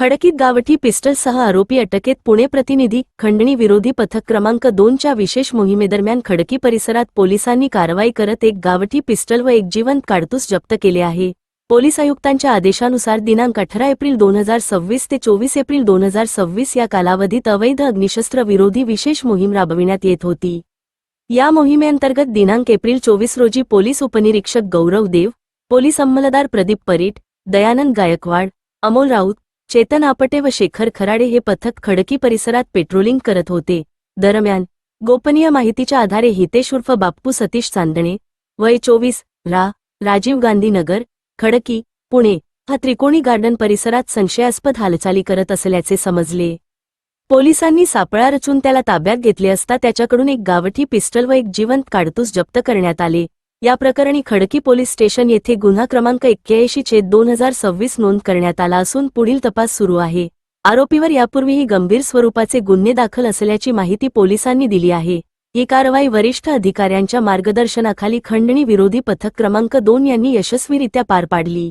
खडकीत गावठी पिस्टलसह आरोपी अटकेत. पुणे प्रतिनिधी. खंडणी विरोधी पथक क्रमांक 2च्या विशेष मोहिमेदरम्यान खडकी परिसरात पोलिसांनी कारवाई करत एक गावठी पिस्टल व एक जिवंत काडतूस जप्त केले आहे. पोलीस आयुक्तांच्या आदेशानुसार दिनांक 18 एप्रिल 2026 ते 24 एप्रिल 2026 या कालावधीत अवैध अग्निशस्त्र विरोधी विशेष मोहीम राबविण्यात येत होती. या मोहिमेअंतर्गत दिनांक एप्रिल 24 रोजी पोलीस उपनिरीक्षक गौरव देव, पोलीस अंमलदार प्रदीप परीट, दयानंद गायकवाड, अमोल राऊत, चेतन आपटे व शेखर खराडे हे पथक खडकी परिसरात पेट्रोलिंग करत होते. दरम्यान गोपनीय माहितीच्या आधारे हितेश उर्फ बाप्पू सतीश चांदणे, वय 24, राजीव गांधी नगर, खडकी, पुणे हा त्रिकोणी गार्डन परिसरात संशयास्पद हालचाली करत असल्याचे समजले. पोलिसांनी सापळा रचून त्याला ताब्यात घेतले असता त्याच्याकडून एक गावठी पिस्टल व एक जिवंत काडतूस जप्त करण्यात आले. या प्रकरणी खडकी पोलीस स्टेशन येथे गुन्हा क्रमांक 81/2026 नोंद करण्यात आला असून पुढील तपास सुरू आहे. आरोपीवर यापूर्वीही गंभीर स्वरूपाचे गुन्हे दाखल असल्याची माहिती पोलिसांनी दिली आहे. ही कारवाई वरिष्ठ अधिकाऱ्यांच्या मार्गदर्शनाखाली खंडणी विरोधी पथक क्रमांक 2 यांनी यशस्वीरित्या पार पाडली.